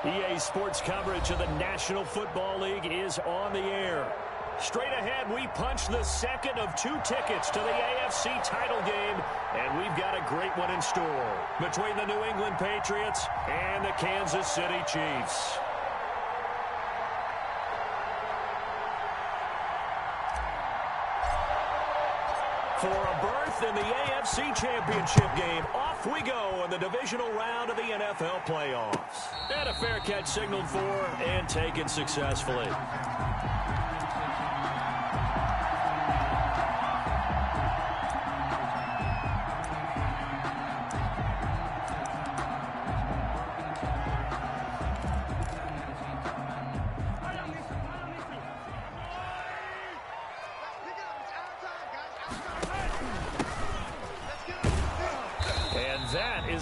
EA Sports coverage of the National Football League is on the air. Straight ahead, we punch the second of 2 tickets to the AFC title game, and we've got a great one in store between the New England Patriots and the Kansas City Chiefs. For a berth in the AFC Championship game, off we go in the divisional round of the NFL playoffs. And a fair catch signaled for and taken successfully.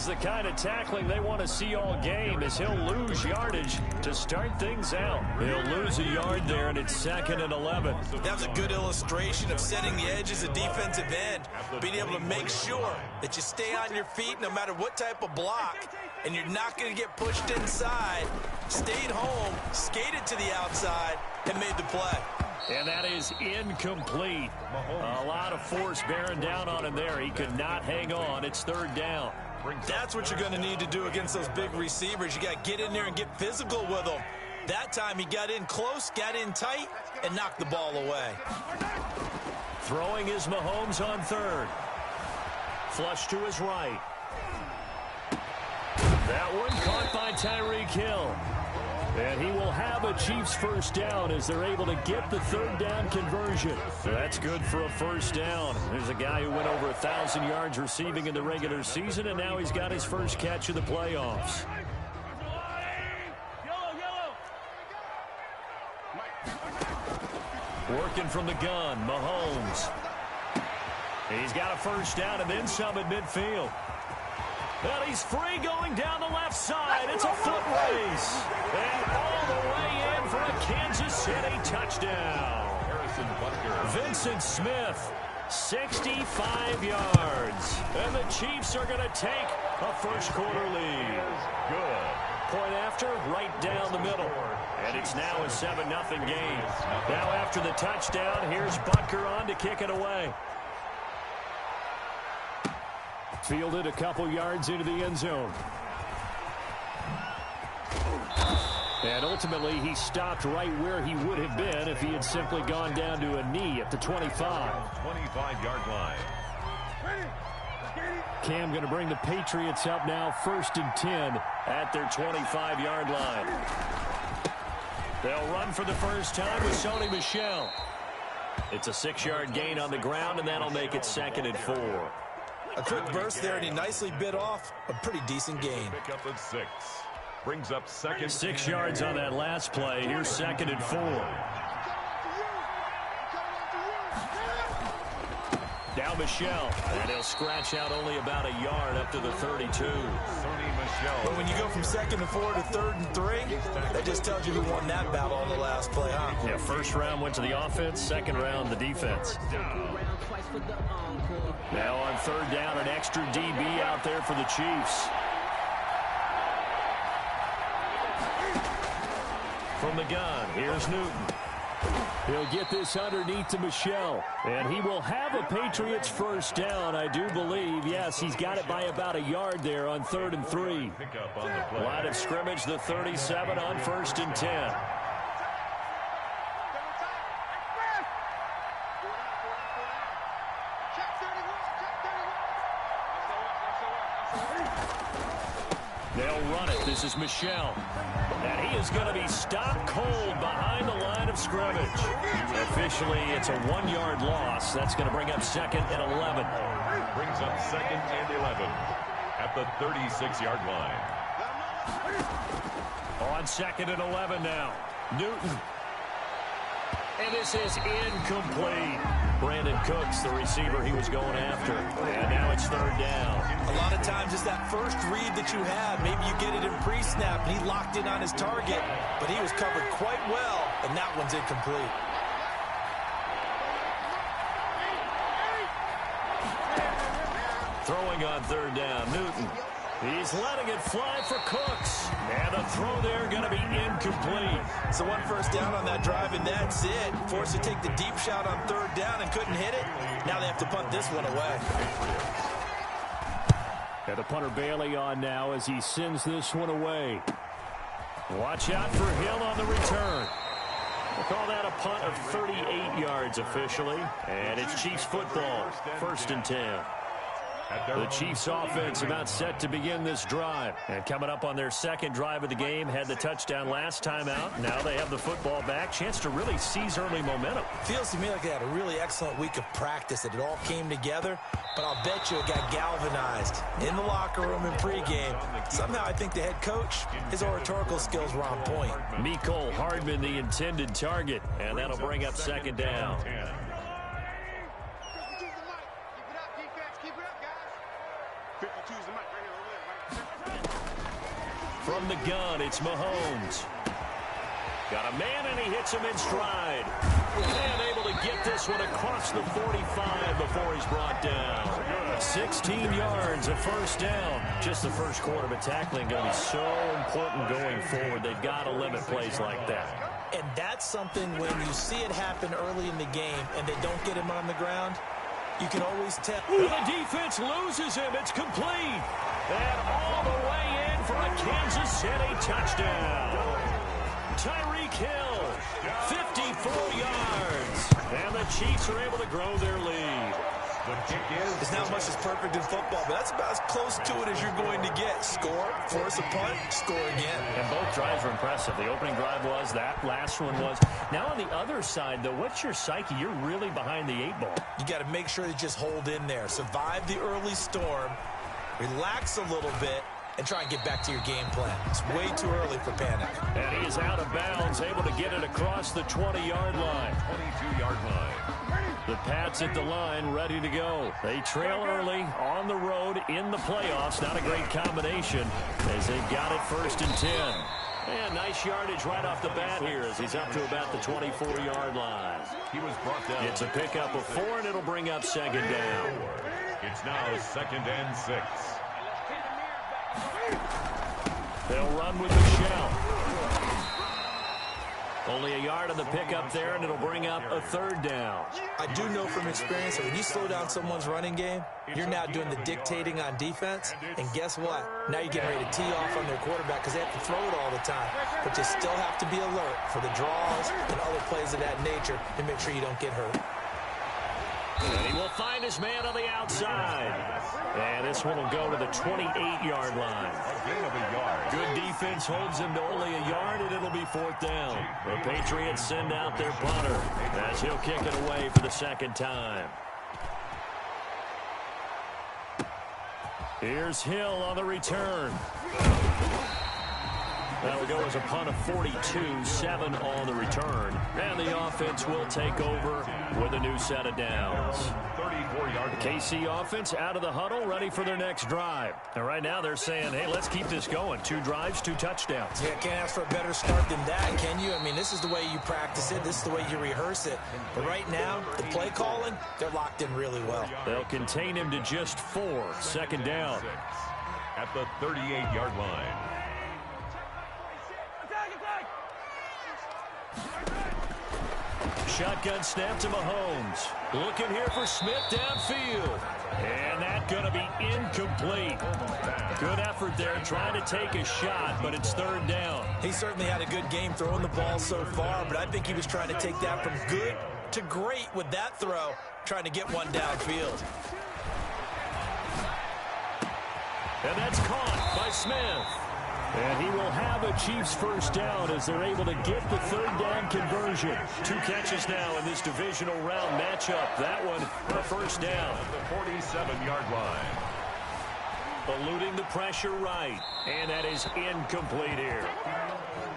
The kind of tackling they want to see all game as he'll lose yardage to start things out. He'll lose a yard there, and it's 2nd and 11. That was a good illustration of setting the edge as a defensive end, being able to make sure that you stay on your feet no matter what type of block, and you're not going to get pushed inside. Stayed home, skated to the outside, and made the play. And that is incomplete. A lot of force bearing down on him there. He could not hang on. It's 3rd down. That's what you're going to need to do against those big receivers. You got to get in there and get physical with them. That time he got in close, got in tight, and knocked the ball away. Throwing is Mahomes on 3rd. Flush to his right. That one caught by Tyreek Hill. And he will have a Chiefs first down as they're able to get the 3rd down conversion. That's good for a first down. There's a guy who went over 1,000 yards receiving in the regular season, and now he's got his first catch of the playoffs. Working from the gun, Mahomes. He's got a first down and then some at midfield. Well, he's free going down the left side. It's a foot race. And all the way in for a Kansas City touchdown. Vincent Smith, 65 yards. And the Chiefs are going to take a first-quarter lead. Good. Point after, right down the middle. And it's now a 7-0 game. Now after the touchdown, here's Butker on to kick it away. Fielded a couple yards into the end zone. And ultimately, he stopped right where he would have been if he had simply gone down to a knee at the 25. 25-yard line. Cam going to bring the Patriots up now, 1st and 10 at their 25-yard line. They'll run for the first time with Sony Michel. It's a 6-yard gain on the ground, and that'll make it 2nd and 4. A quick burst there, and he nicely bit off a pretty decent gain. Pick up at 6. Brings up 2nd. 6 yards on that last play. Here's 2nd and 4. Now Michel. And he'll scratch out only about a yard up to the 32. But when you go from 2nd and 4 to 3rd and 3, that just tells you who won that battle on the last play, huh? Yeah, first round went to the offense, second round the defense. Now on 3rd down, an extra DB out there for the Chiefs. From the gun, here's Newton. He'll get this underneath to Michel. And he will have a Patriots first down, I do believe. Yes, he's got it by about a yard there on 3rd and 3. Line of scrimmage, the 37 on 1st and 10. They'll run it. This is Michel. And he is going to be stopped cold behind the line of scrimmage. Officially, it's a 1-yard loss. That's going to bring up 2nd and 11. Brings up 2nd and 11 at the 36-yard line. On 2nd and 11 now. Newton. And this is incomplete. Brandon Cooks, the receiver he was going after. And now it's 3rd down. A lot of times it's that first read that you have. Maybe you get it in pre-snap, and he locked in on his target, but he was covered quite well, and that one's incomplete. Throwing on 3rd down, Newton. He's letting it fly for Cooks. And the throw there going to be incomplete. So one first down on that drive, and that's it. Forced to take the deep shot on third down and couldn't hit it. Now they have to punt this one away. And the punter Bailey on now as he sends this one away. Watch out for Hill on the return. We'll call that a punt of 38 yards officially. And it's Chiefs football, 1st and 10. The Chiefs offense about set to begin this drive. And coming up on their second drive of the game, had the touchdown last time out. Now they have the football back. Chance to really seize early momentum. Feels to me like they had a really excellent week of practice, that it all came together. But I'll bet you it got galvanized in the locker room in pregame. Somehow I think the head coach, his oratorical skills were on point. Mecole Hardman, the intended target. And that'll bring up second down. From the gun, it's Mahomes. Got a man, and he hits him in stride. And able to get this one across the 45 before he's brought down. 16 yards, a first down. Just the first quarter, but tackling going to be so important going forward. They've got to limit plays like that. And that's something when you see it happen early in the game and they don't get him on the ground, you can always tell. And the defense loses him. It's complete. And all the way in for a Kansas City touchdown. Tyreek Hill, 54 yards. And the Chiefs are able to grow their lead. It's not much as perfect in football, but that's about as close to it as you're going to get. Score, force a punt, score again. And both drives were impressive. The opening drive was, that last one was. Now on the other side, though, what's your psyche? You're really behind the 8-ball. You got to make sure to just hold in there. Survive the early storm, relax a little bit, and try and get back to your game plan. It's way too early for panic. And he is out of bounds, able to get it across the 20-yard line. 22-yard line. The Pats at the line, ready to go. They trail early on the road in the playoffs. Not a great combination as they've got it 1st and 10. And nice yardage right off the bat here as he's up to about the 24-yard line. He was brought down. It's a pickup of 4, and it'll bring up second down. It's now 2nd and 6. They'll run with the shell. Only a yard on the pickup there, and it'll bring up a 3rd down. I do know from experience that when you slow down someone's running game, you're now doing the dictating on defense. And guess what? Now you're getting ready to tee off on their quarterback because they have to throw it all the time. But you still have to be alert for the draws and other plays of that nature to make sure you don't get hurt. And he will find his man on the outside. And this one will go to the 28-yard line. A gain of a yard. Good defense holds him to only a yard, and it'll be 4th down. The Patriots send out their punter as he'll kick it away for the 2nd time. Here's Hill on the return. That'll go as a punt of 42, 7 on the return. And the offense will take over with a new set of downs. 34-yard KC offense out of the huddle, ready for their next drive. And right now they're saying, hey, let's keep this going. 2 drives, 2 touchdowns. Yeah, can't ask for a better start than that, can you? I mean, this is the way you practice it. This is the way you rehearse it. But right now, the play calling, they're locked in really well. They'll contain him to just 4. 2nd down. at the 38-yard line. Shotgun snap to Mahomes. Looking here for Smith downfield. And that's going to be incomplete. Good effort there trying to take a shot, but it's 3rd down. He certainly had a good game throwing the ball so far, but I think he was trying to take that from good to great with that throw, trying to get one downfield. And that's caught by Smith. And he will have a Chiefs first down as they're able to get the 3rd down conversion. 2 catches now in this divisional round matchup. That one, a first down. At the 47-yard line. Eluding the pressure right. And that is incomplete here.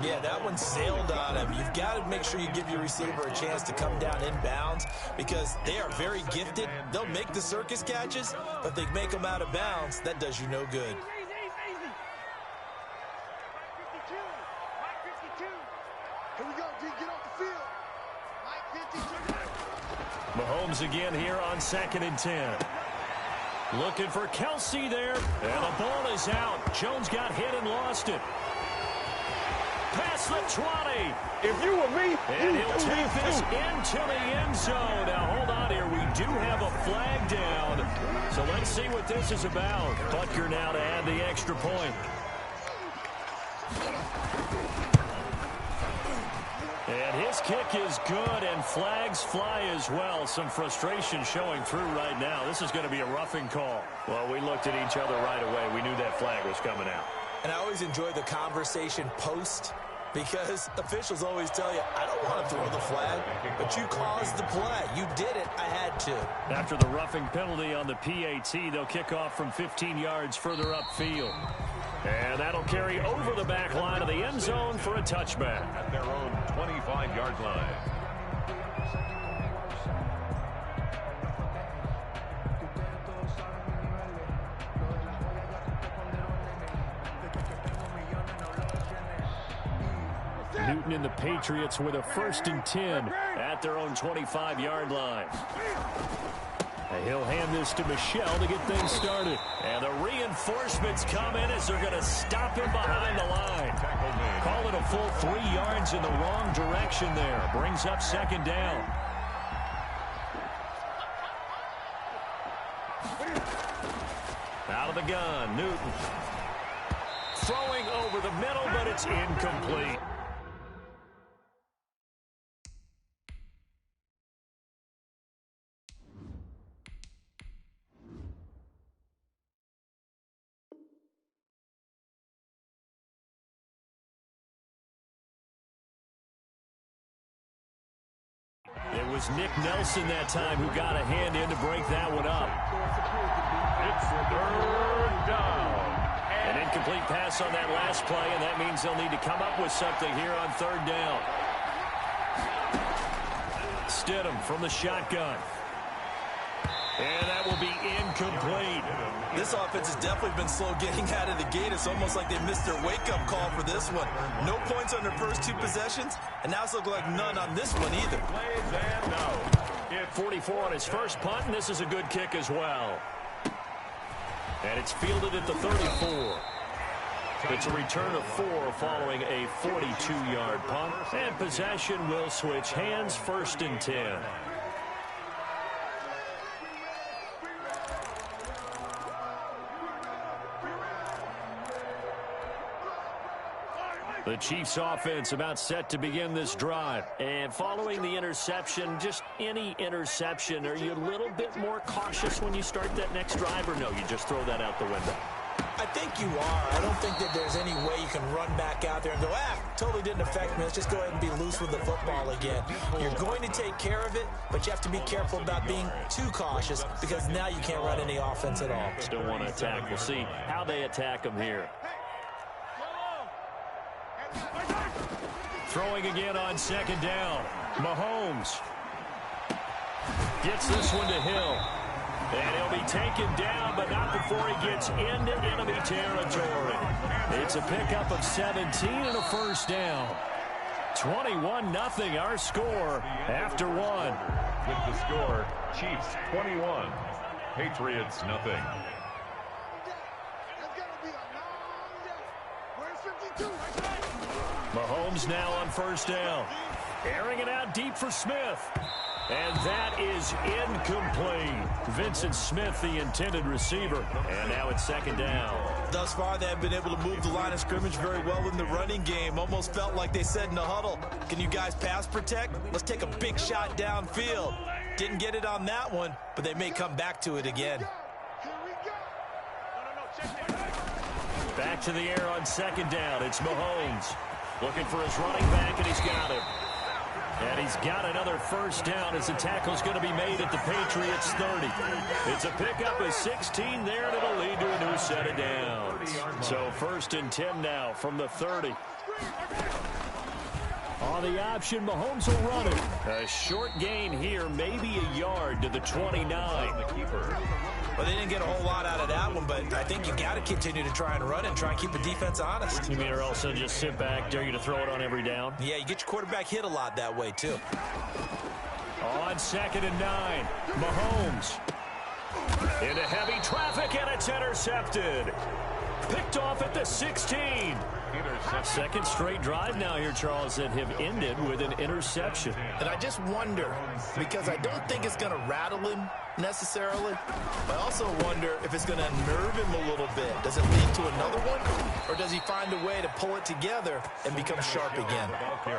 Yeah, that one sailed on him. You've got to make sure you give your receiver a chance to come down inbounds because they are very gifted. They'll make the circus catches, but if they make them out of bounds, that does you no good. Mahomes again here on 2nd and 10. Looking for Kelsey there. And the ball is out. Jones got hit and lost it. Past the 20. If you were me, and he'll take this into the end zone. Now, hold on here. We do have a flag down. So let's see what this is about. Butker now to add the extra point. And his kick is good, and flags fly as well. Some frustration showing through right now. This is going to be a roughing call. Well, we looked at each other right away. We knew that flag was coming out. And I always enjoy the conversation post, because officials always tell you, I don't want to throw the flag, but you caused the play. You did it. I had to. After the roughing penalty on the PAT, they'll kick off from 15 yards further upfield. And that'll carry over the back line of the end zone for a touchback. At their own 25-yard line. Newton and the Patriots with a 1st and 10 at their own 25-yard line. And he'll hand this to Michel to get things started. And the reinforcements come in as they're going to stop him behind the line. Call it a full 3 yards in the wrong direction there. Brings up 2nd down. Out of the gun, Newton. Throwing over the middle, but it's incomplete. It was Nick Nelson that time who got a hand in to break that one up. It's 3rd down. An incomplete pass on that last play, and that means they'll need to come up with something here on 3rd down. Stidham from the shotgun. And that will be incomplete. This offense has definitely been slow getting out of the gate. It's almost like they missed their wake-up call for this one. No points on their first 2 possessions, and now it's looking like none on this one either. 44 on his first punt, and this is a good kick as well. And it's fielded at the 34. It's a return of 4 following a 42-yard punt. And possession will switch hands, 1st and 10. The Chiefs offense about set to begin this drive. And following the interception, just any interception, are you a little bit more cautious when you start that next drive, or no, you just throw that out the window? I think you are. I don't think that there's any way you can run back out there and go, totally didn't affect me. Let's just go ahead and be loose with the football again. You're going to take care of it, but you have to be careful about being too cautious, because now you can't run any offense at all. Still want to attack. We'll see how they attack them here. Throwing again on 2nd down. Mahomes gets this one to Hill. And he'll be taken down, but not before he gets into enemy territory. It's a pickup of 17 and a 1st down. 21-0 our score after 1. With the score, Chiefs 21, Patriots nothing. Mahomes now on 1st down. Airing it out deep for Smith. And that is incomplete. Vincent Smith, the intended receiver. And now it's 2nd down. Thus far, they have been able to move the line of scrimmage very well in the running game. Almost felt like they said in the huddle, can you guys pass protect? Let's take a big shot downfield. Didn't get it on that one, but they may come back to it again. Back to the air on 2nd down. It's Mahomes. Looking for his running back, and he's got him. And he's got another 1st down as the tackle's going to be made at the Patriots 30. It's a pickup of 16 there, and it'll lead to a new set of downs. So 1st and 10 now from the 30. On the option, Mahomes will run it. A short gain here, maybe a yard to the 29. Well, they didn't get a whole lot out of that one, but I think you got to continue to try and run and try and keep the defense honest. You mean or also just sit back, dare you to throw it on every down? Yeah, you get your quarterback hit a lot that way, too. On 2nd and 9, Mahomes. Into heavy traffic, and it's intercepted. Picked off at the 16. Second straight drive now here, Charles, that have ended with an interception. And I just wonder, because I don't think it's going to rattle him necessarily, but I also wonder if it's going to unnerve him a little bit. Does it lead to another one, or does he find a way to pull it together and become sharp again?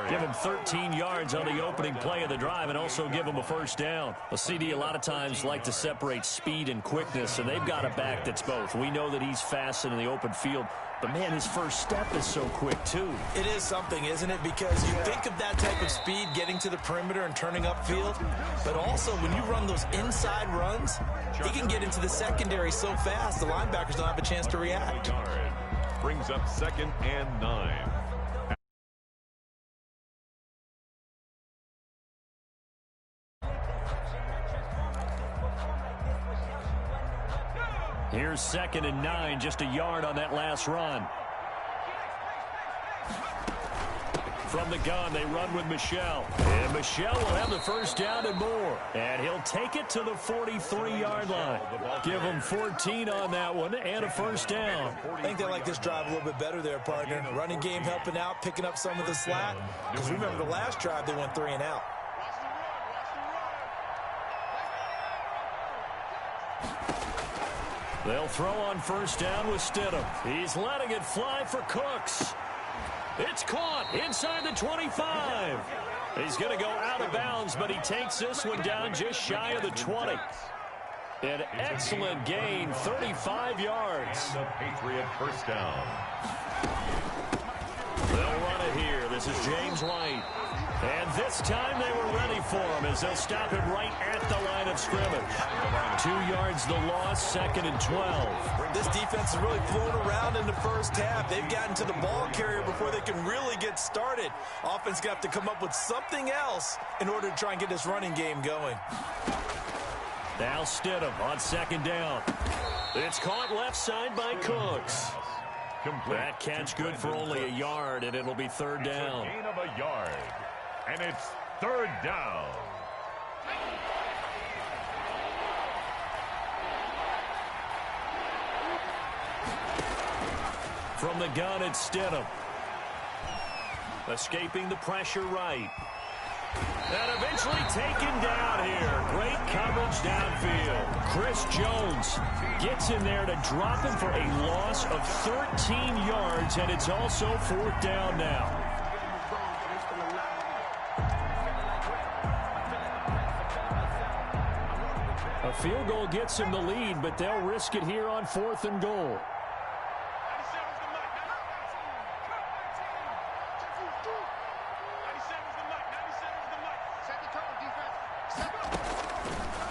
Give him 13 yards on the opening play of the drive and also give him a first down. A CD a lot of times like to separate speed and quickness, and they've got a back that's both. We know that he's fast in the open field, but, man, his first step is so quick, too. It is something, isn't it? Because you think of that type of speed getting to the perimeter and turning upfield, but also when you run those inside runs, he can get into the secondary so fast the linebackers don't have a chance to react. Brings up 2nd and 9. Here's 2nd and 9, just a yard on that last run. From the gun, they run with Michel. And Michel will have the first down and more. And he'll take it to the 43-yard line. Give him 14 on that one and a first down. I think they like this drive a little bit better there, partner. Running game helping out, picking up some of the slack. Because remember the last drive, they went 3 and out. They'll throw on first down with Stidham. He's letting it fly for Cooks. It's caught inside the 25. He's going to go out of bounds, but he takes this one down just shy of the 20. An excellent gain, 35 yards. The Patriot first down. They'll run it here. This is James White. And this time they were ready for him as they'll stop him right at the line of scrimmage. 2 yards the loss, 2nd and 12. This defense is really flown around in the first half. They've gotten to the ball carrier before they can really get started. Offense got to come up with something else in order to try and get this running game going. Now Stidham on 2nd down. It's caught left side by Cooks. That catch good for only a yard, and it'll be 3rd down. Gain of a yard. And it's 3rd down. From the gun, it's Stidham. Escaping the pressure right. And eventually taken down here. Great coverage downfield. Chris Jones gets in there to drop him for a loss of 13 yards, and it's also 4th down now. A field goal gets him the lead, but they'll risk it here on 4th and goal.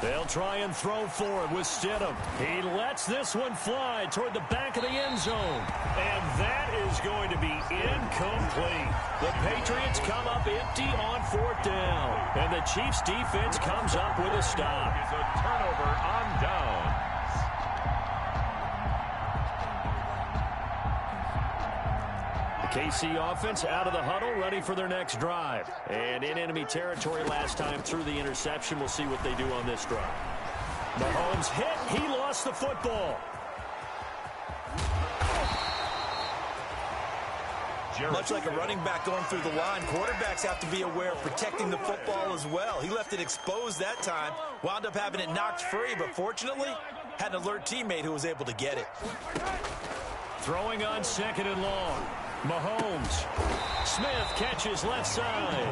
They'll try and throw for it with Stidham. He lets this one fly toward the back of the end zone. And that is going to be incomplete. The Patriots come up empty on 4th down. And the Chiefs defense comes up with a stop. It's a turnover on downs. KC offense out of the huddle, ready for their next drive. And in enemy territory last time through the interception. We'll see what they do on this drive. Mahomes hit. He lost the football. Much like a running back going through the line, quarterbacks have to be aware of protecting the football as well. He left it exposed that time, wound up having it knocked free, but fortunately had an alert teammate who was able to get it. Throwing on 2nd and long. Mahomes. Smith catches left side.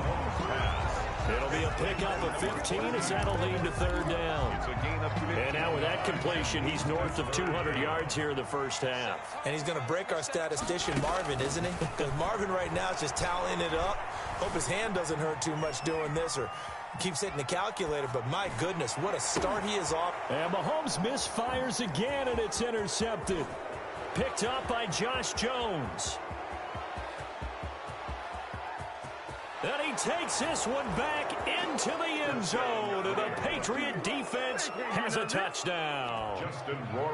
It'll be a pickup of 15 as that'll lead to 3rd down. And now with that completion, he's north of 200 yards here in the first half. And he's going to break our statistician, Marvin, isn't he? Because Marvin right now is just tallying it up. Hope his hand doesn't hurt too much doing this or keeps hitting the calculator. But my goodness, what a start he is off. And Mahomes misfires again, and it's intercepted. Picked up by Josh Jones. And he takes this one back into the end zone. And the Patriot defense has a touchdown.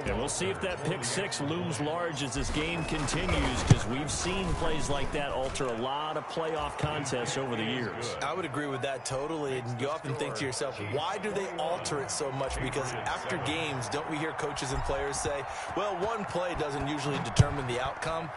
And we'll see if that pick six looms large as this game continues, because we've seen plays like that alter a lot of playoff contests over the years. I would agree with that totally. And you often think to yourself, why do they alter it so much? Because after games, don't we hear coaches and players say, well, one play doesn't usually determine the outcome?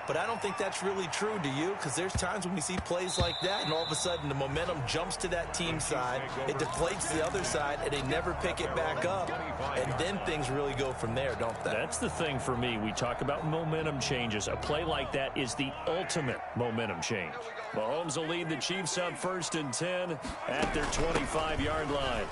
But I don't think that's really true, do you? Because there's times when we see plays like that, and all of a sudden the momentum jumps to that team side, it deflates the other side, and they never pick it back up. And then things really go from there, don't they? That's the thing for me. We talk about momentum changes. A play like that is the ultimate momentum change. Mahomes will lead the Chiefs up 1st and 10 at their 25-yard line.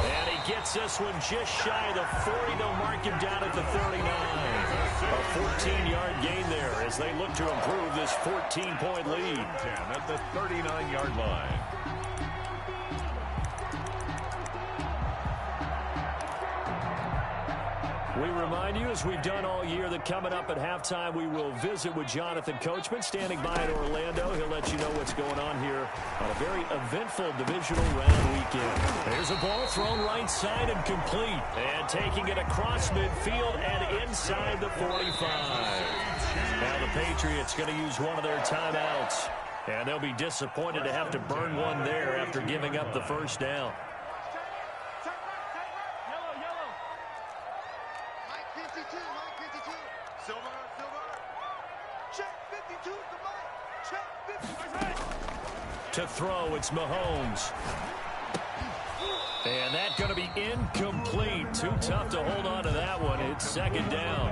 And he gets this one just shy of the 40. They'll mark him down at the 39. A 14-yard gain there as they look to improve this 14-point lead. 10 at the 39-yard line. We remind you, as we've done all year, that coming up at halftime, we will visit with Jonathan Coachman, standing by in Orlando. He'll let you know what's going on here on a very eventful divisional round weekend. There's a ball thrown right side and complete. And taking it across midfield and inside the 45. Now the Patriots going to use one of their timeouts. And they'll be disappointed to have to burn one there after giving up the first down. To throw, it's Mahomes. And that's going to be incomplete. Too tough to hold on to that one. It's 2nd down.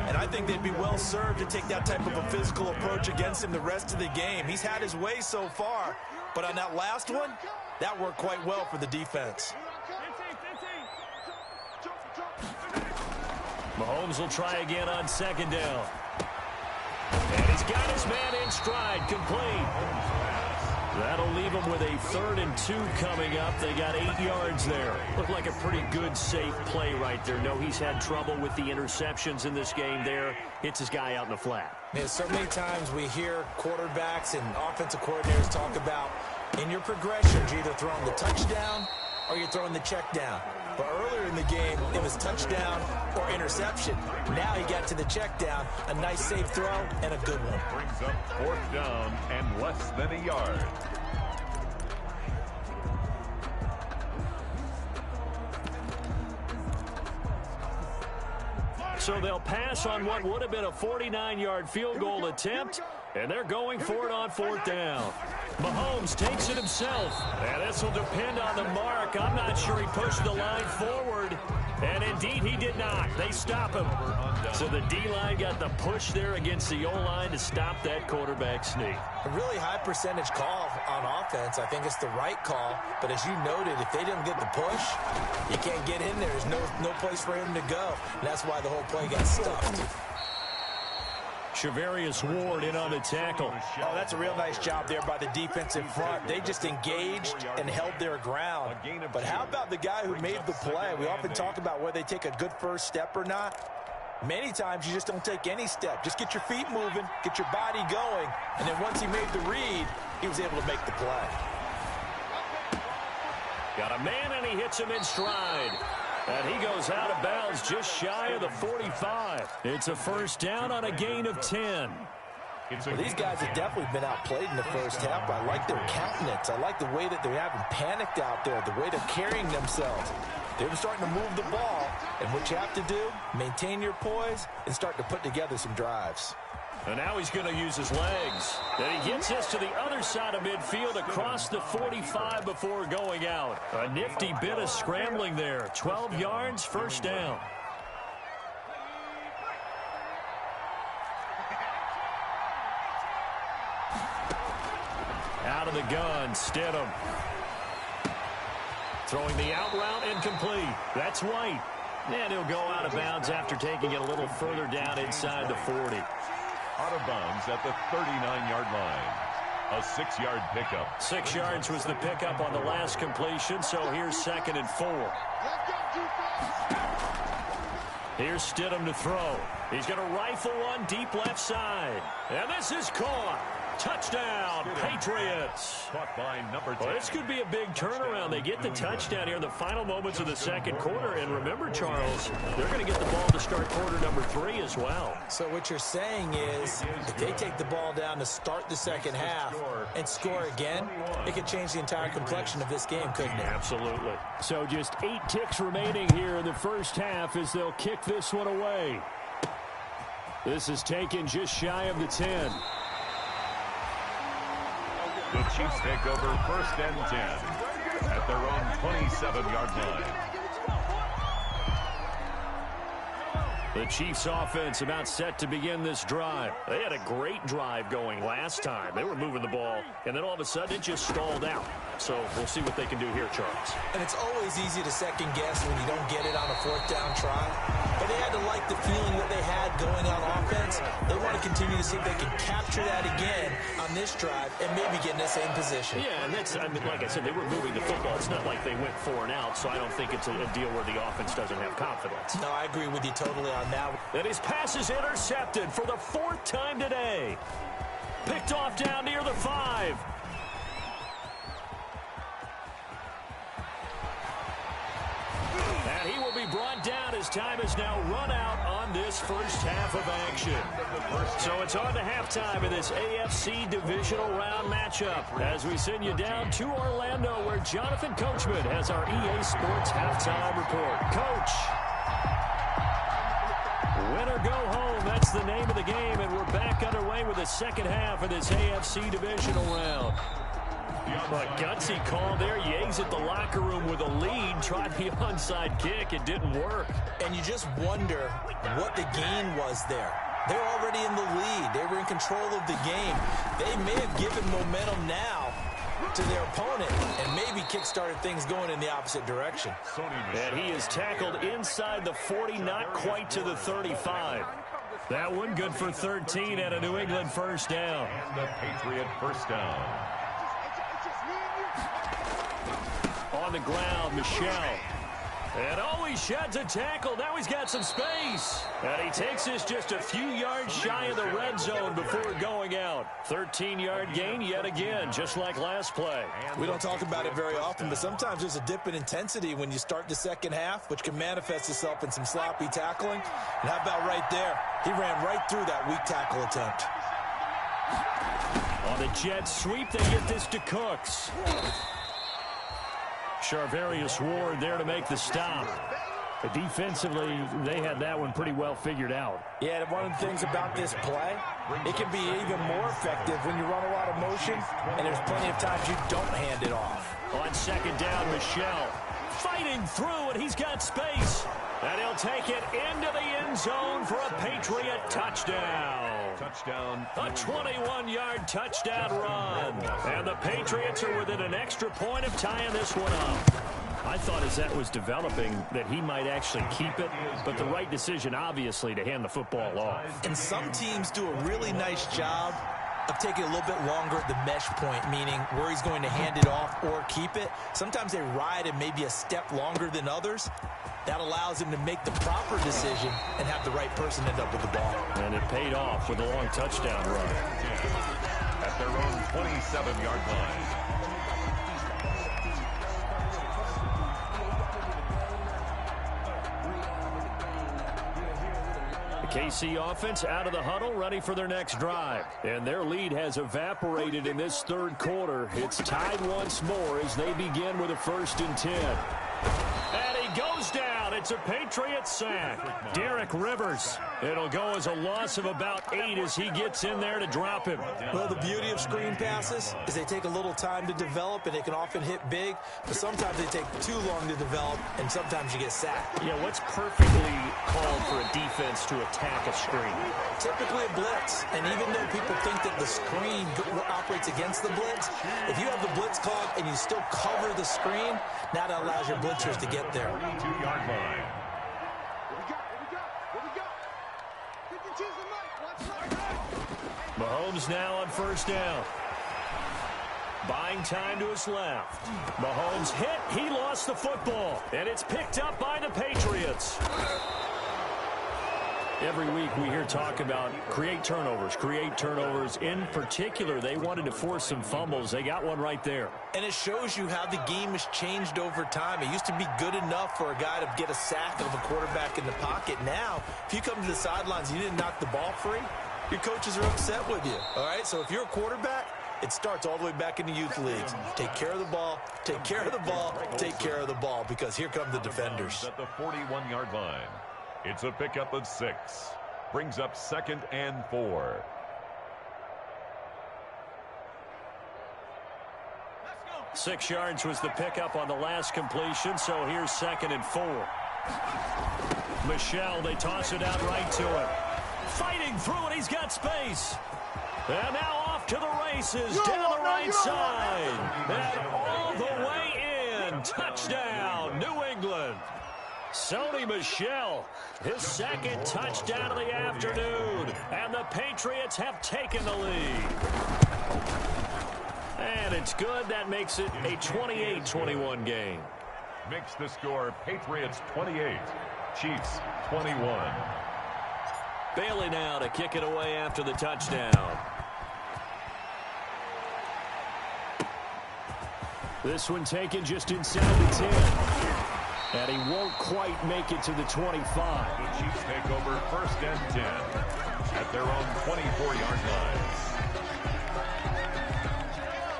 And I think they'd be well served to take that type of a physical approach against him the rest of the game. He's had his way so far, but on that last one, that worked quite well for the defense. Mahomes will try again on 2nd down. And he's got his man in stride, complete. That'll leave them with a 3rd and 2 coming up. They got 8 yards there. Looked like a pretty good, safe play right there. No, he's had trouble with the interceptions in this game there. Hits his guy out in the flat. Man, so many times we hear quarterbacks and offensive coordinators talk about in your progressions, you're either throwing the touchdown or you're throwing the check down. But earlier in the game, it was touchdown or interception. Now he got to the check down, a nice safe throw, and a good one. Brings up 4th down and less than a yard. So they'll pass on what would have been a 49-yard field goal attempt, and they're going for it on 4th down. Mahomes takes it himself, and this will depend on the mark. I'm not sure he pushed the line forward, and indeed he did not. They stop him. So the D-line got the push there against the O-line to stop that quarterback sneak. A really high percentage call on offense. I think it's the right call, but as you noted, if they didn't get the push, he can't get in there. There's no place for him to go, and that's why the whole play got stuffed. Shavarius Ward in on the tackle. Oh, that's a real nice job there by the defensive front. They just engaged and held their ground. But how about the guy who made the play? We often talk about whether they take a good first step or not. Many times you just don't take any step. Just get your feet moving, get your body going, and then once he made the read, he was able to make the play. Got a man, and he hits him in stride. And he goes out of bounds just shy of the 45. It's a 1st down on a gain of 10. Well, these guys have definitely been outplayed in the first half. I like their countenance. I like the way that they haven't panicked out there, the way they're carrying themselves. They're starting to move the ball, and what you have to do, maintain your poise and start to put together some drives. And now he's going to use his legs. And he gets this to the other side of midfield across the 45 before going out. A nifty bit of scrambling there. 12 yards, 1st down. Out of the gun, Stidham. Throwing the out route incomplete. That's White. And he'll go out of bounds after taking it a little further down inside the 40. Out of bounds at the 39-yard line. A 6-yard pickup. 6 yards was the pickup on the last completion, so here's 2nd and 4. Here's Stidham to throw. He's going to rifle one deep left side. And this is caught. Touchdown, Patriots. Caught by number 10. Well, this could be a big turnaround. They get the touchdown here in the final moments of the second quarter. And remember, Charles, they're going to get the ball to start quarter number 3 as well. So what you're saying is if they take the ball down to start the second half and score again, it could change the entire complexion of this game, couldn't it? Absolutely. So just 8 ticks remaining here in the first half as they'll kick this one away. This is taken just shy of the 10. The Chiefs take over 1st and 10 at their own 27-yard line. The Chiefs offense about set to begin this drive. They had a great drive going last time. They were moving the ball, and then all of a sudden it just stalled out. So we'll see what they can do here, Charles. And it's always easy to second guess when you don't get it on a 4th down try. But they had to like the feeling that they had going on offense. They want to continue to see if they can capture that again on this drive and maybe get in the same position. Yeah, and that's, I mean, like I said, they were moving the football. It's not like they went 4 and out, so I don't think it's a deal where the offense doesn't have confidence. No, I agree with you totally on that. And his pass is intercepted for the 4th time today. Picked off down near the 5. And he will be brought down as time is now run out on this first half of action. So it's on to halftime in this AFC Divisional Round matchup as we send you down to Orlando where Jonathan Coachman has our EA Sports Halftime Report. Coach. Win or go home, that's the name of the game, and we're back underway with the second half of this AFC Divisional Round. But gutsy call there. You exit the locker room with a lead. Tried the onside kick. It didn't work. And you just wonder what the gain was there. They're already in the lead. They were in control of the game. They may have given momentum now to their opponent and maybe kick-started things going in the opposite direction. And he is tackled inside the 40, not quite to the 35. That one good for 13 at a New England first down. And the Patriot first down. On the ground, Michelle. And oh, he sheds a tackle. Now he's got some space. And he takes this just a few yards shy of the red zone before going out. 13-yard gain yet again, just like last play. We don't talk about it very often, but sometimes there's a dip in intensity when you start the second half, which can manifest itself in some sloppy tackling. And how about right there? He ran right through that weak tackle attempt. On the jet sweep, they get this to Cooks. Charvarius Ward there to make the stop. But defensively, they had that one pretty well figured out. Yeah, one of the things about this play, it can be even more effective when you run a lot of motion, and there's plenty of times you don't hand it off. On second down, Michelle fighting through, and he's got space. And he'll take it into the end zone for a Patriot touchdown. Touchdown. A 21-yard touchdown run. And the Patriots are within an extra point of tying this one up. I thought as that was developing that he might actually keep it, but the right decision, obviously, to hand the football off. And some teams do a really nice job of taking a little bit longer at the mesh point, meaning where he's going to hand it off or keep it. Sometimes they ride it maybe a step longer than others. That allows him to make the proper decision and have the right person end up with the ball. And it paid off with a long touchdown run. At their own 27-yard line. The KC offense out of the huddle, ready for their next drive. And their lead has evaporated in this third quarter. It's tied once more as they begin with a 1st and 10. And he goes down. It's a Patriot sack. Derek Rivers. It'll go as a loss of about 8 as he gets in there to drop him. Well, the beauty of screen passes is they take a little time to develop, and they can often hit big, but sometimes they take too long to develop, and sometimes you get sacked. Yeah, what's perfectly called for a defense to attack a screen? Typically a blitz, and even though people think that the screen operates against the blitz, if you have the blitz called and you still cover the screen, now that allows your blitzers to get there. 2-yard line. Mahomes now on first down. Buying time to his left. Mahomes hit. He lost the football. And it's picked up by the Patriots. Every week we hear talk about create turnovers. In particular, they wanted to force some fumbles. They got one right there. And it shows you how the game has changed over time. It used to be good enough for a guy to get a sack of a quarterback in the pocket. Now, if you come to the sidelines and you didn't knock the ball free, your coaches are upset with you. All right, so if you're a quarterback, it starts all the way back in the youth leagues. Take care of the ball, take care of the ball, take care of the ball, because here come the defenders. At the 41-yard line. It's a pickup of 6. Brings up 2nd and 4. Let's go. 6 yards was the pickup on the last completion, so here's 2nd and 4. Michel, they toss it out right to him. Fighting through it, he's got space. And now off to the races, down the right side. And all the way in. Touchdown, New England. Sony Michel, his 2nd touchdown of the afternoon. And the Patriots have taken the lead. And it's good. That makes it a 28-21 game. Makes the score Patriots 28, Chiefs 21. Bailey now to kick it away after the touchdown. This one taken just inside the 10. And he won't quite make it to the 25. The Chiefs take over 1st and 10 at their own 24-yard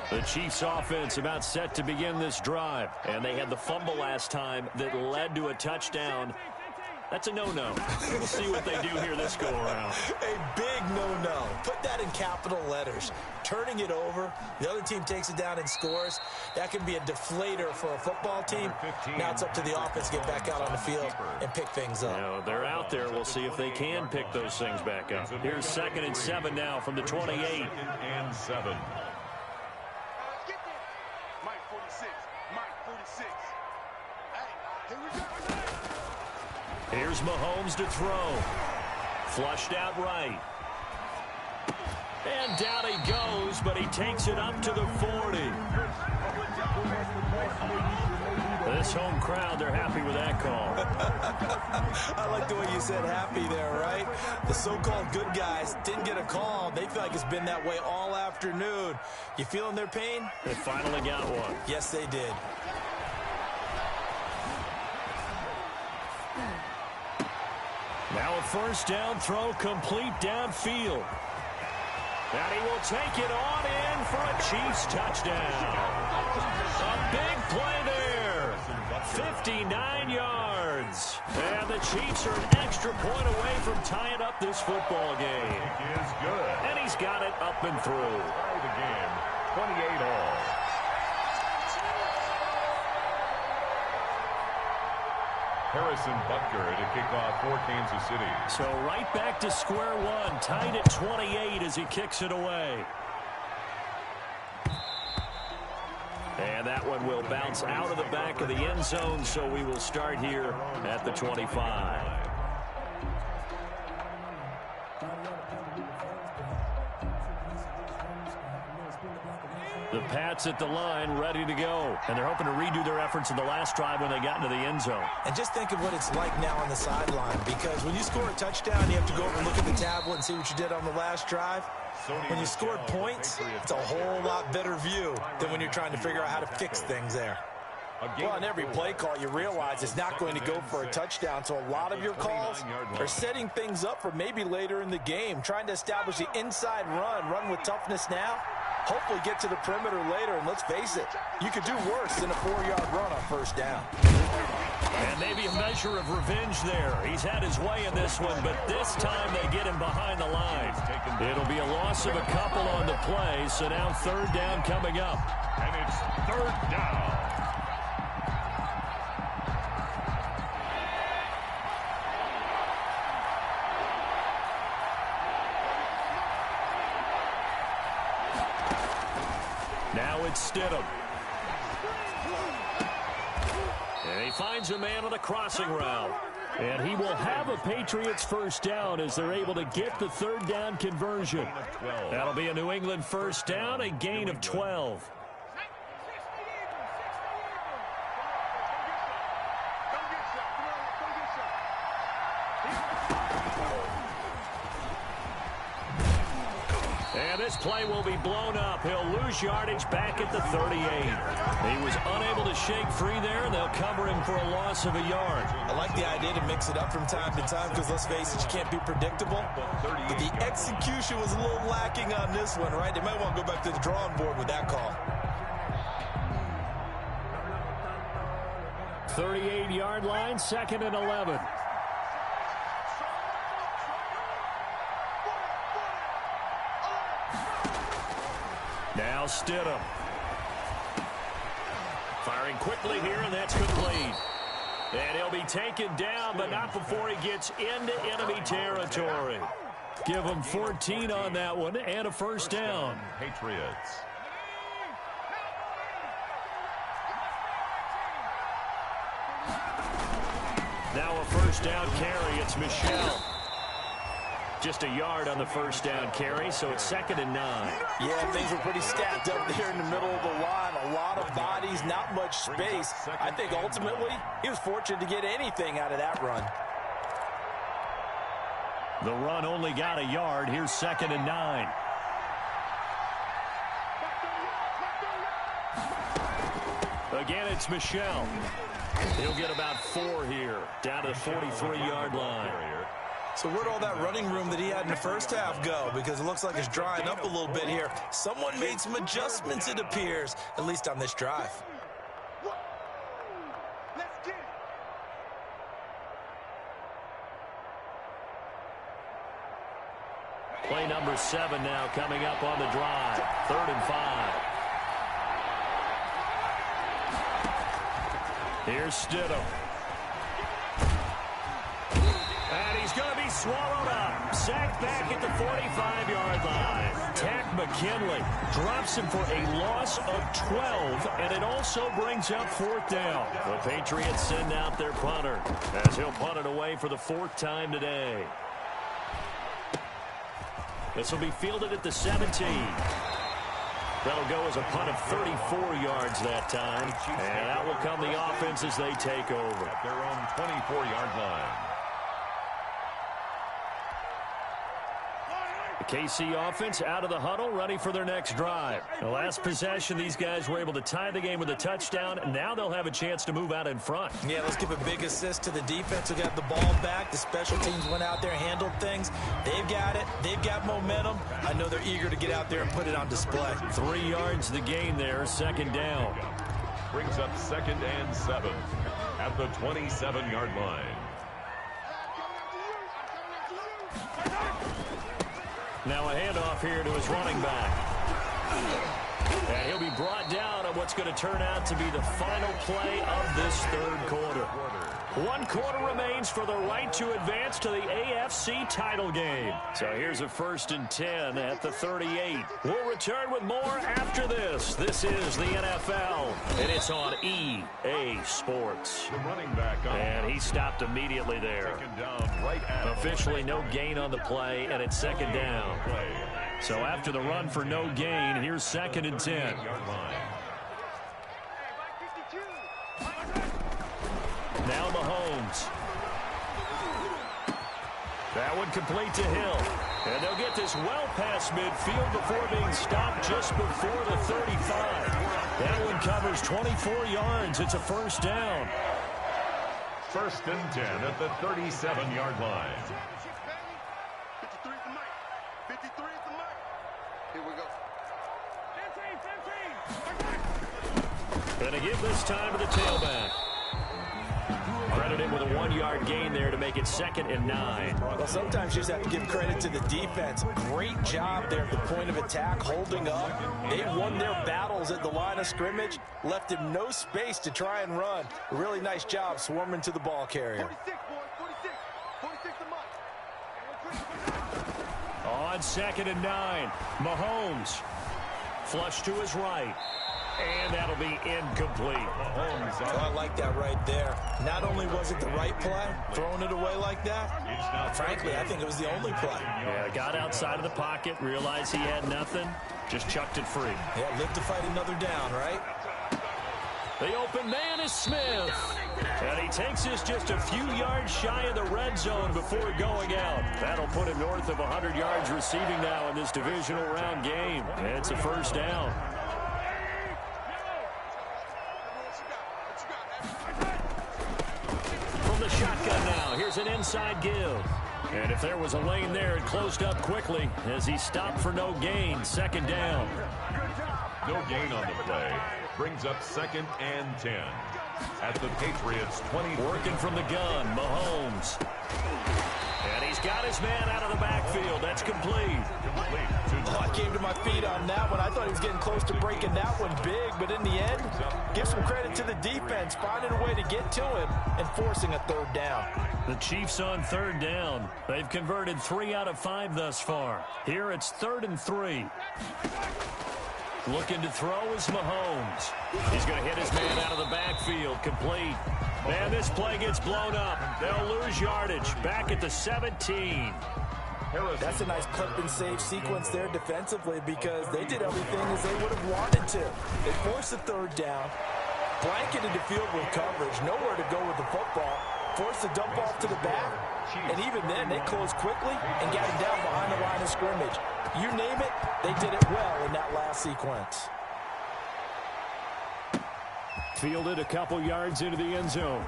line. The Chiefs offense about set to begin this drive. And they had the fumble last time that led to a touchdown. That's a no-no. We'll see what they do here this go-around. A big no-no. Put that in capital letters. Turning it over, the other team takes it down and scores. That can be a deflator for a football team. Now it's up to the offense to get back out on the field and pick things up. You know, they're out there. We'll see if they can pick those things back up. Here's 2nd and 7 now from the 28. 2nd and 7. Here's Mahomes to throw. Flushed out right. And down he goes, but he takes it up to the 40. This home crowd, they're happy with that call. I like the way you said happy there, right? The so-called good guys didn't get a call. They feel like it's been that way all afternoon. You feeling their pain? They finally got one. Yes, they did. Now a 1st down throw complete downfield. And he will take it on in for a Chiefs touchdown. A big play there. 59 yards. And the Chiefs are an extra point away from tying up this football game. It is good. And he's got it up and through. Tie the game, 28 all. Harrison Butker to kick off for Kansas City. So right back to square one, tied at 28 as he kicks it away. And that one will bounce out of the back of the end zone, so we will start here at the 25. The Pats at the line, ready to go. And they're hoping to redo their efforts in the last drive when they got into the end zone. And just think of what it's like now on the sideline, because when you score a touchdown, you have to go over and look at the tablet and see what you did on the last drive. When you scored points, it's a whole lot better view than when you're trying to figure out how to fix things there. Well, on every play call, you realize it's not going to go for a touchdown, so a lot of your calls are setting things up for maybe later in the game, trying to establish the inside run with toughness now, hopefully get to the perimeter later, and let's face it, you could do worse than a 4-yard run on 1st down. And maybe a measure of revenge there. He's had his way in this one, but this time they get him behind the line. It'll be a loss of a couple on the play, so now 3rd down coming up. And it's 3rd down. Now it's Stidham. And he finds a man on the crossing route. And he will have a Patriots 1st down as they're able to get the 3rd down conversion. That'll be a New England 1st down, a gain of 12. this play will be blown up. He'll lose yardage back at the 38. He was unable to shake free there, and they'll cover him for a loss of a yard. I like the idea to mix it up from time to time because, let's face it, you can't be predictable. But the execution was a little lacking on this one, right? They might want to go back to the drawing board with that call. 38-yard line, 2nd and 11. Now Stidham. Firing quickly here, and that's complete. And he'll be taken down, but not before he gets into enemy territory. Give him 14 on that one and a first down. Patriots. Now a first down carry. It's Michel. Just a yard on the first down carry, so it's 2nd and 9. Yeah, things were pretty stacked up there in the middle of the line. A lot of bodies, not much space. I think ultimately he was fortunate to get anything out of that run. The run only got a yard. Here's 2nd and 9. Again, it's Michel. He'll get about 4 here, down to the 43-yard line. So where'd all that running room that he had in the first half go? Because it looks like it's drying up a little bit here. Someone made some adjustments, it appears, at least on this drive. Play number 7 now coming up on the drive. 3rd and 5. Here's Stidham. And he's going to be swallowed up. Sacked back at the 45-yard line. Tack McKinley drops him for a loss of 12, and it also brings up 4th down. The Patriots send out their punter as he'll punt it away for the 4th time today. This will be fielded at the 17. That'll go as a punt of 34 yards that time. And out will come the offense as they take over. At their own 24-yard line. The KC offense out of the huddle, ready for their next drive. The last possession, these guys were able to tie the game with a touchdown. Now they'll have a chance to move out in front. Yeah, let's give a big assist to the defense who got the ball back. The special teams went out there and handled things. They've got it. They've got momentum. I know they're eager to get out there and put it on display. 3 yards the gain there, 2nd down. Brings up 2nd and 7 at the 27-yard line. Now a handoff here to his running back. And he'll be brought down on what's going to turn out to be the final play of this 3rd quarter. 1 quarter remains for the right to advance to the AFC title game. So here's a 1st and 10 at the 38. We'll return with more after this. This is the NFL, and it's on EA Sports. The running back on. And he stopped immediately there. Officially no gain on the play, and it's 2nd down. So after the run for no gain, here's 2nd and 10. Now Mahomes. That one complete to Hill. And they'll get this well past midfield before being stopped just before the 35. That one covers 24 yards. It's a 1st down. 1st and 10 at the 37-yard line. 53 is the mic. 53 is the mic. Here we go. 15. And a give this time to the tailback. Credited with a 1-yard gain there to make it 2nd and 9. Well, sometimes you just have to give credit to the defense. Great job there at the point of attack, holding up. They won their battles at the line of scrimmage, left him no space to try and run. A really nice job swarming to the ball carrier. 46, boys. 46 the mic. On 2nd and 9, Mahomes. Flush to his right. And that'll be incomplete. Oh, I like that right there. Not only was it the right play, throwing it away like that, frankly, I think it was the only play. Yeah, got outside of the pocket, realized he had nothing, just chucked it free. Yeah, live to fight another down, right? The open man is Smith. And he takes this just a few yards shy of the red zone before going out. That'll put him north of 100 yards receiving now in this divisional round game. And it's a first down. From the shotgun now, here's an inside give. And if there was a lane there, it closed up quickly as he stopped for no gain. Second down. No gain on the play. Brings up 2nd and 10. At the Patriots 20. Working from the gun, Mahomes. And he's got his man out of the backfield. That's complete. I came to my feet on that one. I thought he was getting close to breaking that one big, but in the end, give some credit to the defense, finding a way to get to him and forcing a third down. The Chiefs on third down. They've converted 3 out of 5 thus far. Here it's 3rd and 3. Looking to throw is Mahomes. He's going to hit his man out of the backfield. Complete. Man, this play gets blown up. They'll lose yardage. Back at the 17. That's a nice clip and save sequence there defensively because they did everything as they would have wanted to. They forced the third down, blanketed the field with coverage, nowhere to go with the football, forced the dump off to the back, and even then they closed quickly and got him down behind the line of scrimmage. You name it, they did it well in that last sequence. Fielded a couple yards into the end zone.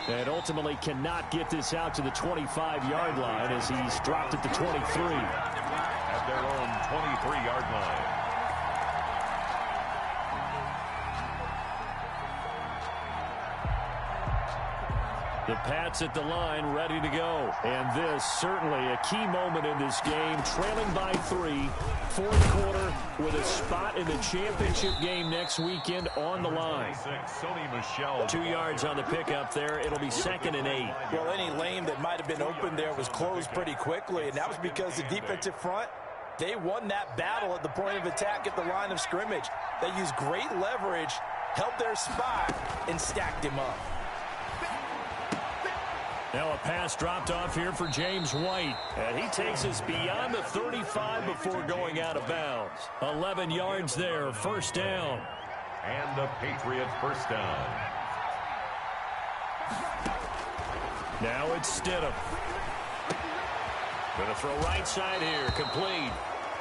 And ultimately cannot get this out to the 25-yard line as he's dropped at the 23. At their own 23-yard line. The Pats at the line, ready to go. And this, certainly a key moment in this game. Trailing by 3, fourth quarter with a spot in the championship game next weekend on the line. 2 yards on the pickup there. It'll be 2nd and 8. Well, any lane that might have been open there was closed pretty quickly, and that was because the defensive front, they won that battle at the point of attack at the line of scrimmage. They used great leverage, held their spot, and stacked him up. Now a pass dropped off here for James White. And he takes us beyond the 35 before going out of bounds. 11 yards there, first down. And the Patriots first down. Now it's Stidham. Going to throw right side here, complete.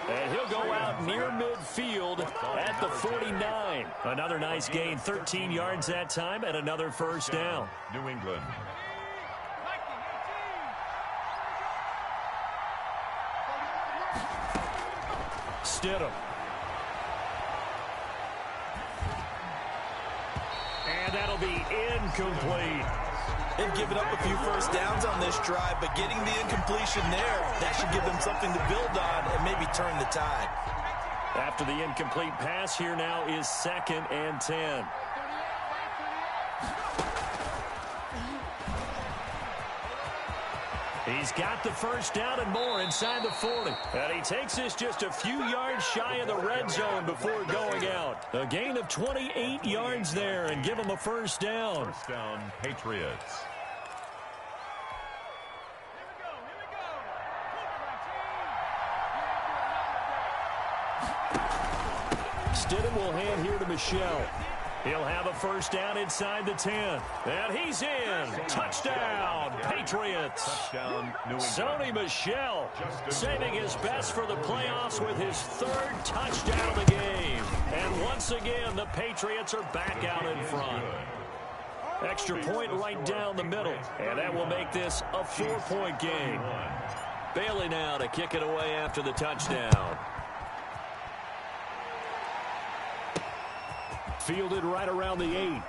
And he'll go out near midfield at the 49. Another nice gain, 13 yards that time, and another first down. New England. Stidham. And that'll be incomplete. They've given up a few first downs on this drive, but getting the incompletion there, that should give them something to build on and maybe turn the tide. After the incomplete pass, here now is 2nd and 10. He's got the first down and more inside the 40. And he takes this just a few yards shy of the red zone before going out. A gain of 28 yards there and give him a first down. First down, Patriots. Stidham will hand here to Michel. He'll have a first down inside the 10. And he's in. Touchdown, Patriots. Touchdown, New England. Sony Michel saving his best for the playoffs with his 3rd touchdown of the game. And once again, the Patriots are back out in front. Extra point right down the middle. And that will make this a 4-point game. Bailey now to kick it away after the touchdown. Fielded right around the 8.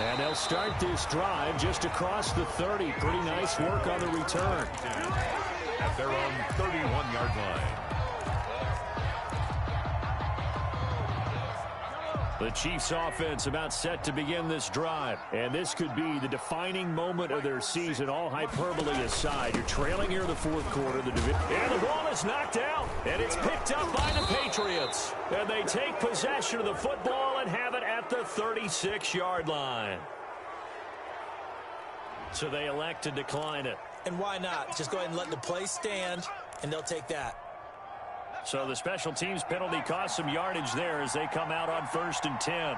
And they'll start this drive just across the 30. Pretty nice work on the return. At their own 31-yard line. The Chiefs offense about set to begin this drive. And this could be the defining moment of their season, all hyperbole aside. You're trailing here in the fourth quarter. And the ball is knocked out. And it's picked up by the Patriots. And they take possession of the football and have it at the 36-yard line. So they elect to decline it. And why not? Just go ahead and let the play stand, and they'll take that. So the special teams penalty cost some yardage there as they come out on 1st and 10.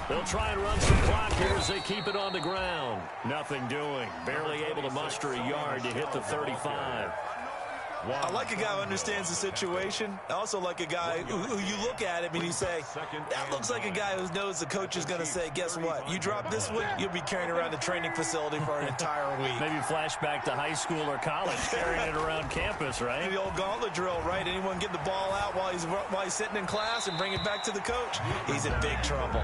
They'll try and run some clock here as they keep it on the ground. Nothing doing. Barely able to muster a yard to hit the 35. I like a guy who understands the situation. I also like a guy who you look at him and you say, that looks like a guy who knows the coach is going to say, guess what? You drop this one, you'll be carrying around the training facility for an entire week. Maybe flashback to high school or college, carrying it around campus, right? The old gauntlet drill, right? Anyone get the ball out while he's sitting in class and bring it back to the coach? He's in big trouble.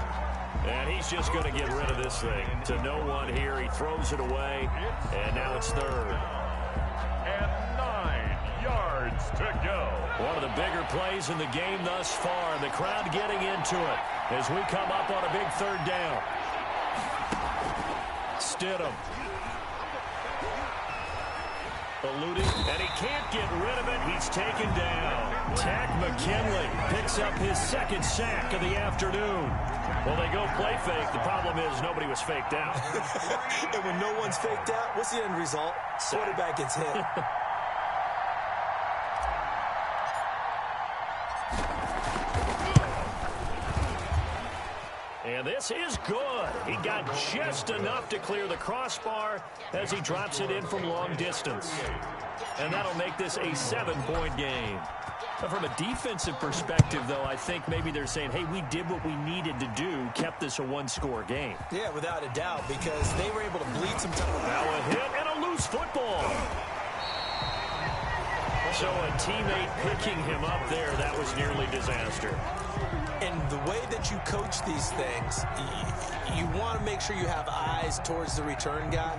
And he's just going to get rid of this thing. To no one here, he throws it away, and now it's 3rd. And 9 yards to go. One of the bigger plays in the game thus far. And the crowd getting into it as we come up on a big 3rd down. Stidham. Eluding, and he can't get rid of it. He's taken down. Tack McKinley picks up his 2nd sack of the afternoon. Well, they go play fake. The problem is nobody was faked out. And when no one's faked out, what's the end result? Quarterback gets hit. And this is good. He got just enough to clear the crossbar as he drops it in from long distance. And that'll make this a 7-point game. But from a defensive perspective, though, I think maybe they're saying, hey, we did what we needed to do, kept this a 1-score game. Yeah, without a doubt, because they were able to bleed some time. Now a hit and a loose football. So a teammate picking him up there, that was nearly disaster. And the way that you coach these things, you want to make sure you have eyes towards the return guy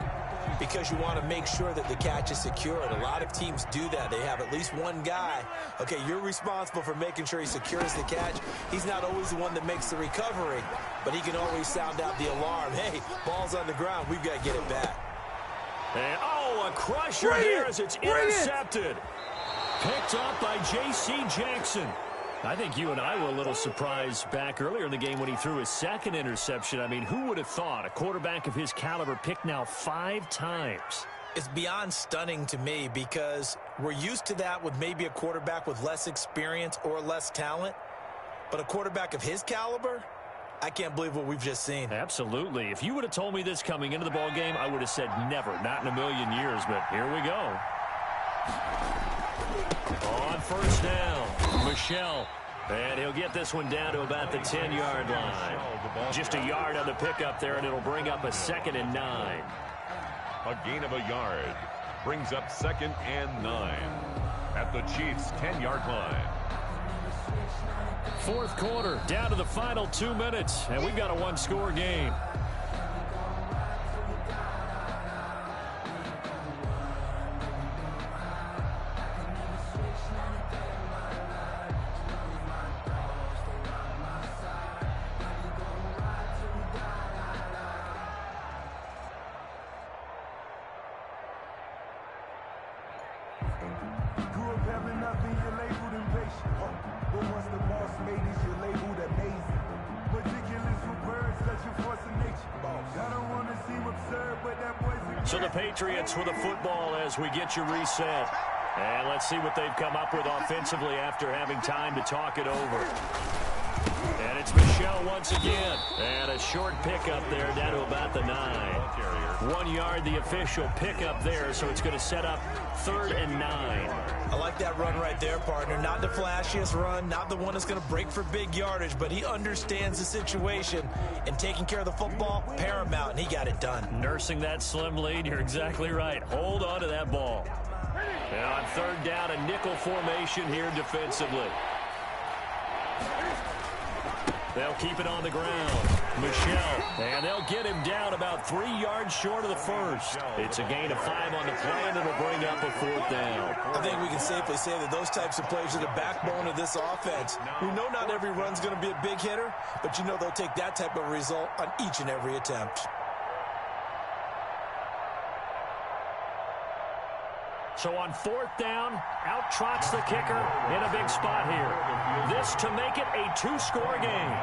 because you want to make sure that the catch is secured. A lot of teams do that. They have at least one guy. Okay, you're responsible for making sure he secures the catch. He's not always the one that makes the recovery, but he can always sound out the alarm. Hey, ball's on the ground. We've got to get it back. And, a crusher here as it's intercepted. Picked up by J.C. Jackson. I think you and I were a little surprised back earlier in the game when he threw his 2nd interception. I mean, who would have thought a quarterback of his caliber picked now 5 times? It's beyond stunning to me because we're used to that with maybe a quarterback with less experience or less talent. But a quarterback of his caliber, I can't believe what we've just seen. Absolutely. If you would have told me this coming into the ball game, I would have said never, not in a million years. But here we go. On 1st down, Michelle. And he'll get this one down to about the 10-yard line. Just a yard on the pickup there, and it'll bring up a 2nd and 9. A gain of a yard brings up 2nd and 9 at the Chiefs' 10-yard line. 4th quarter, down to the final 2 minutes, and we've got a 1-score game. So the Patriots with a football as we get you reset. And let's see what they've come up with offensively after having time to talk it over. And it's Michelle once again. And a short pickup there down to about the 9. 1 yard, the official pickup there, so it's going to set up 3rd and 9. I like that run right there, partner. Not the flashiest run, not the one that's going to break for big yardage, but he understands the situation, and taking care of the football, paramount, and he got it done. Nursing that slim lead, you're exactly right. Hold on to that ball. And on 3rd down, a nickel formation here defensively. They'll keep it on the ground. Michelle, and they'll get him down about 3 yards short of the 1st. It's a gain of 5 on the play, and it'll bring up a 4th down. I think we can safely say that those types of plays are the backbone of this offense. We know not every run's going to be a big hitter, but you know they'll take that type of result on each and every attempt. So on 4th down, out trots the kicker in a big spot here. This to make it a 2-score game.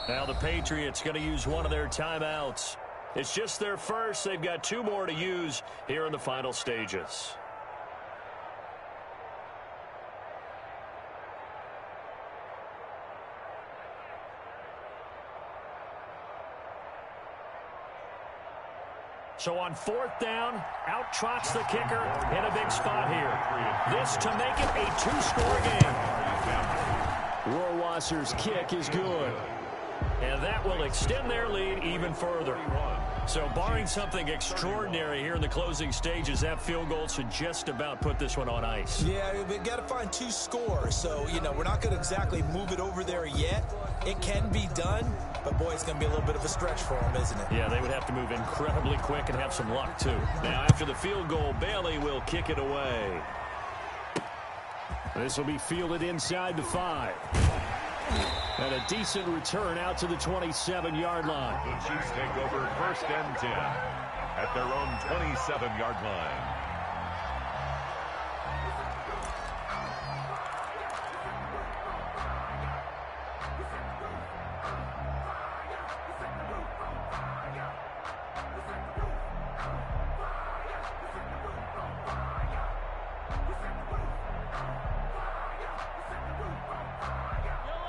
Now the Patriots going to use one of their timeouts. It's just their first. They've got 2 more to use here in the final stages. So on 4th down, out trots the kicker in a big spot here. This to make it a 2-score game. Rohrwasser's kick is good. And that will extend their lead even further. So barring something extraordinary here in the closing stages, that field goal should just about put this one on ice. Yeah, we've got to find 2 scores. So, we're not going to exactly move it over there yet. It can be done, but, boy, it's going to be a little bit of a stretch for them, isn't it? Yeah, they would have to move incredibly quick and have some luck, too. Now, after the field goal, Bailey will kick it away. This will be fielded inside the 5. And a decent return out to the 27-yard line. The Chiefs take over 1st and 10 at their own 27-yard line.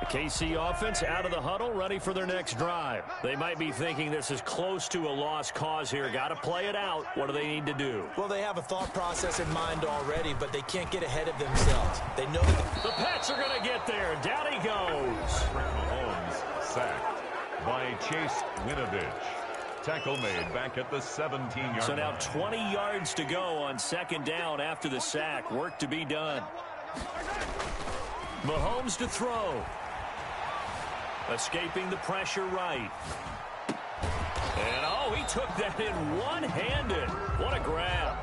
KC offense out of the huddle, ready for their next drive. They might be thinking this is close to a lost cause here. Got to play it out. What do they need to do? Well, they have a thought process in mind already, but they can't get ahead of themselves. They know that the Pats are going to get there. Down he goes. Mahomes sacked by Chase Winovich. Tackle made back at the 17-yard line. So now 20 yards to go on 2nd down after the sack. Work to be done. Mahomes to throw. Escaping the pressure right. And, he took that in one-handed. What a grab.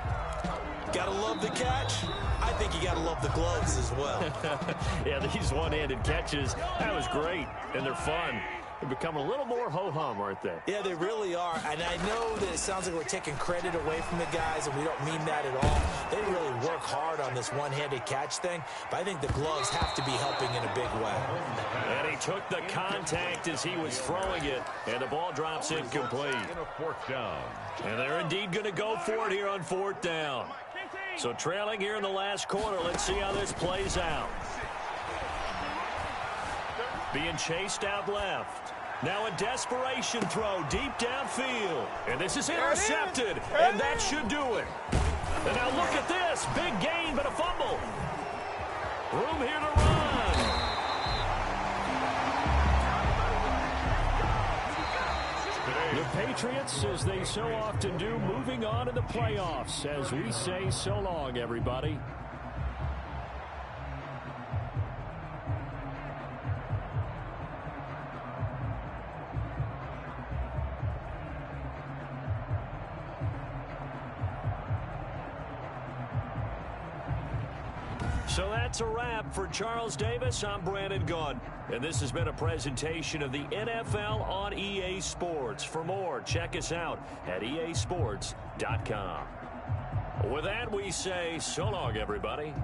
Gotta love the catch. I think you gotta love the gloves as well. Yeah, these one-handed catches, that was great, and they're fun. They're becoming a little more ho-hum, aren't they? Yeah, they really are. And I know that it sounds like we're taking credit away from the guys, and we don't mean that at all. They really work hard on this one-handed catch thing, but I think the gloves have to be helping in a big way. And he took the contact as he was throwing it, and the ball drops incomplete. In a 4th down. And they're indeed going to go for it here on 4th down. So trailing here in the last quarter, let's see how this plays out. Being chased out left. Now a desperation throw deep downfield. And this is intercepted. And that should do it. And now look at this. Big gain, but a fumble. Room here to run. The Patriots, as they so often do, moving on in the playoffs. As we say so long, everybody. So that's a wrap for Charles Davis. I'm Brandon Gaudin, and this has been a presentation of the NFL on EA Sports. For more, check us out at easports.com. With that, we say so long, everybody.